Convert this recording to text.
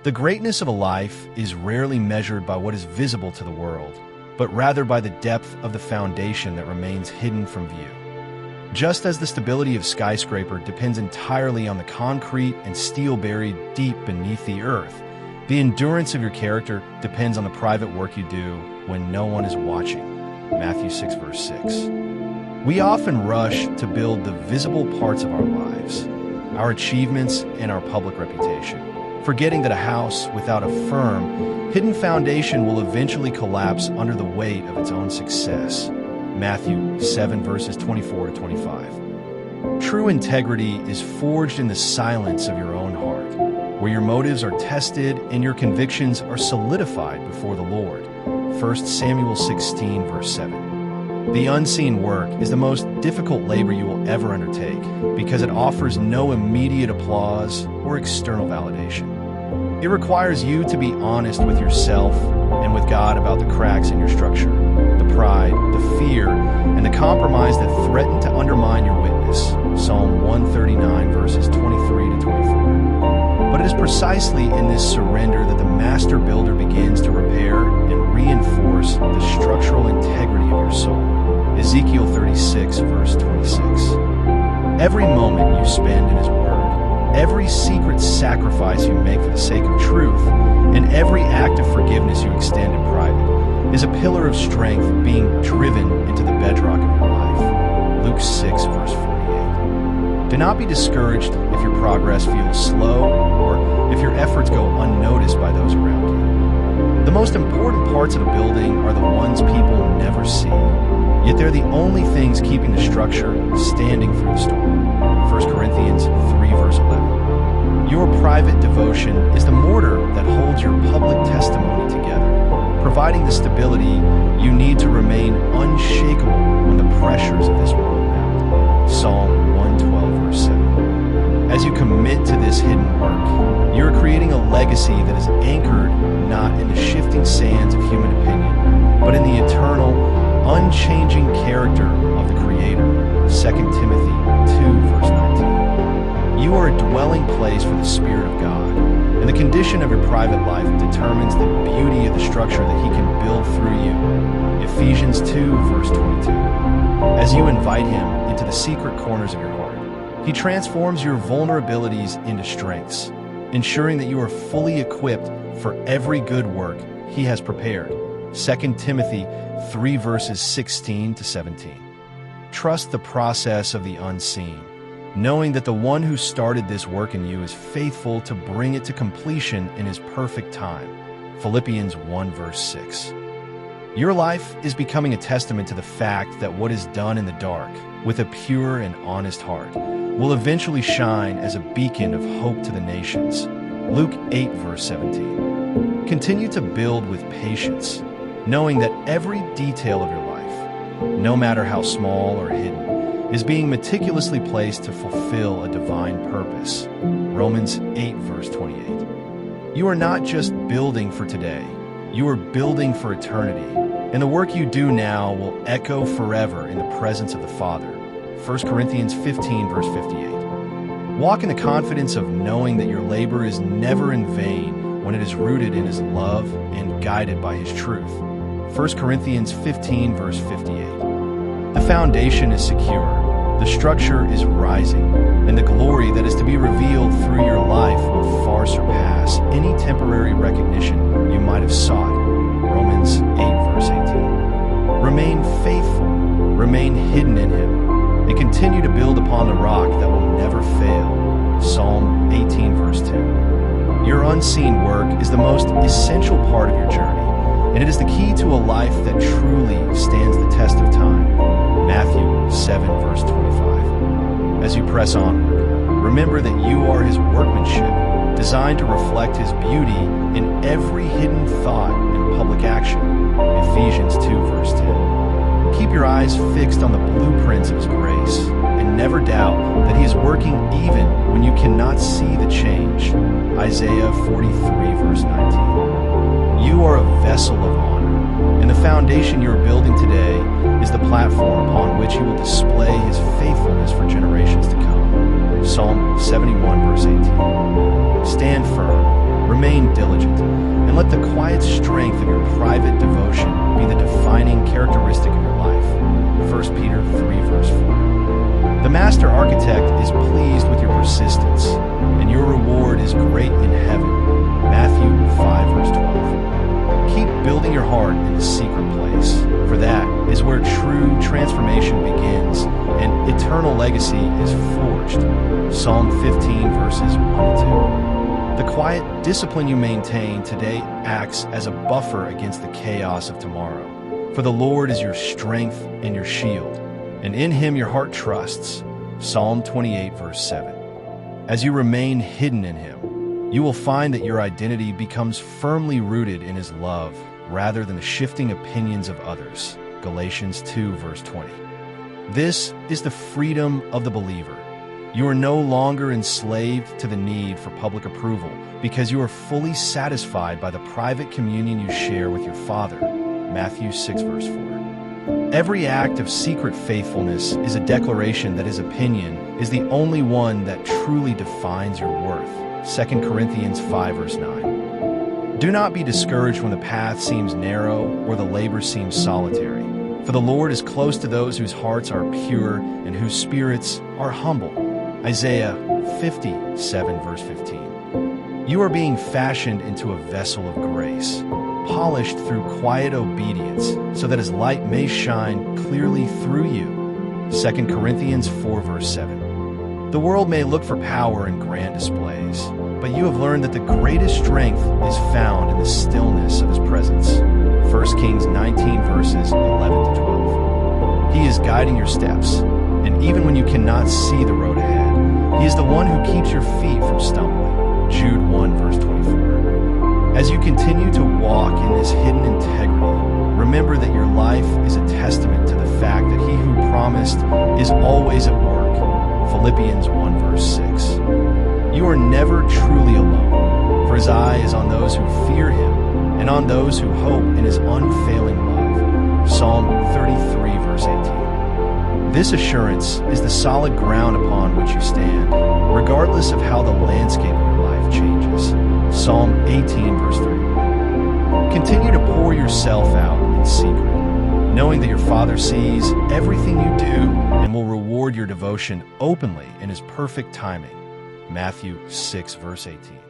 The greatness of a life is rarely measured by what is visible to the world, but rather by the depth of the foundation that remains hidden from view. Just as the stability of a skyscraper depends entirely on the concrete and steel buried deep beneath the earth, the endurance of your character depends on the private work you do when no one is watching. Matthew 6, verse 6. We often rush to build the visible parts of our lives, our achievements and our public reputation, forgetting that a house without a firm, hidden foundation will eventually collapse under the weight of its own success. Matthew 7, verses 24 to 25. True integrity is forged in the silence of your own heart, where your motives are tested and your convictions are solidified before the Lord. 1 Samuel 16, verse 7. The unseen work is the most difficult labor you will ever undertake because it offers no immediate applause or external validation. It requires you to be honest with yourself and with God about the cracks in your structure, the pride, the fear, and the compromise that threaten to undermine your witness. Psalm 139, verses 23 to 24. But it is precisely in this surrender that the master builder begins to repair and reinforce the structural integrity of your soul. Ezekiel 36, verse 26. Every moment you spend in His Word, every secret sacrifice you make for the sake of truth, and every act of forgiveness you extend in private is a pillar of strength being driven into the bedrock of your life. Luke 6, verse 48. Do not be discouraged if your progress feels slow or if your efforts go unnoticed by those around you. The most important parts of the building are the ones people never see, yet they're the only things keeping the structure standing through the storm. 1 Corinthians 3, verse 11. Your private devotion is the mortar that holds your public testimony together, providing the stability you need to remain unshakable when the pressures of this world mount. Psalm 112, verse 7. As you commit to this hidden work, you're creating a legacy that is anchored not in the shifting sands of human opinion, but in the eternal, unchanging character of the Creator. 2 Timothy 2, verse 19. You are a dwelling place for the Spirit of God, and the condition of your private life determines the beauty of the structure that He can build through you. Ephesians 2, verse 22. As you invite Him into the secret corners of your heart, He transforms your vulnerabilities into strengths, ensuring that you are fully equipped for every good work He has prepared. 2 Timothy 3, verses 16 to 17. Trust the process of the unseen, knowing that the one who started this work in you is faithful to bring it to completion in His perfect time. Philippians 1, verse 6. Your life is becoming a testament to the fact that what is done in the dark, with a pure and honest heart, will eventually shine as a beacon of hope to the nations. Luke 8, verse 17. Continue to build with patience, knowing that every detail of your life, no matter how small or hidden, is being meticulously placed to fulfill a divine purpose. Romans 8, verse 28. You are not just building for today, you are building for eternity, and the work you do now will echo forever in the presence of the Father. 1 Corinthians 15, verse 58. Walk in the confidence of knowing that your labor is never in vain when it is rooted in His love and guided by His truth. 1 Corinthians 15, verse 58. The foundation is secure, the structure is rising, and the glory that is to be revealed through your life will far surpass any temporary recognition you might have sought. Romans 8, verse 18. Remain faithful, remain hidden in Him, and continue to build upon the rock that will never fail. Psalm 18, verse 2. Your unseen work is the most essential part of your journey, and it is the key to a life that truly stands the test of time. Matthew 7, verse 25. As you press onward, remember that you are His workmanship, designed to reflect His beauty in every hidden thought and public action. Ephesians 2, verse 10. Keep your eyes fixed on the blueprints of His grace, and never doubt that He is working even when you cannot see the change. Isaiah 43, verse 19. You are a vessel of honor, and the foundation you are building today is the platform upon which He will display His faithfulness for generations to come. Psalm 71, verse 18. Stand firm, Remain diligent, and let the quiet strength of your private devotion be the defining characteristic of your life. 1 Peter 3 verse 4. The master architect is pleased with your persistence, and your reward is great in heaven. Matthew 5 verse 12. Keep building your heart in the secret place, for that is where true transformation begins and eternal legacy is forged. Psalm 15 verses 1 and 2. The quiet discipline you maintain today acts as a buffer against the chaos of tomorrow. For the Lord is your strength and your shield, and in him your heart trusts. Psalm 28 verse 7. As you remain hidden in him, you will find that your identity becomes firmly rooted in his love rather than the shifting opinions of others. Galatians 2 verse 20. This is the freedom of the believer. You are no longer enslaved to the need for public approval because you are fully satisfied by the private communion you share with your Father. Matthew 6 verse 4. Every act of secret faithfulness is a declaration that his opinion is the only one that truly defines your worth. 2 Corinthians 5 verse 9. Do not be discouraged when the path seems narrow or the labor seems solitary, for the Lord is close to those whose hearts are pure and whose spirits are humble. Isaiah 57 verse 15. You are being fashioned into a vessel of grace, polished through quiet obedience, so that his light may shine clearly through you. 2 Corinthians 4 verse 7. The world may look for power and grand displays, but you have learned that the greatest strength is found in the stillness of his presence. 1 Kings 19 verses 11 to 12. He is guiding your steps, and even when you cannot see the road ahead, he is the one who keeps your feet from stumbling. Jude 1 verse 24. As you continue to walk in this hidden integrity, remember that your life is a testament to the fact that he who promised is always at work. Philippians 1 verse 6. You are never truly alone, for his eye is on those who fear him and on those who hope in his unfailing love. Psalm 33 verse 18. This assurance is the solid ground upon which you stand, regardless of how the landscape of your life changes. Psalm 18 verse 31. Continue to pour yourself out in secret, knowing that your Father sees everything you do and will reward your devotion openly in his perfect timing. Matthew 6 verse 18.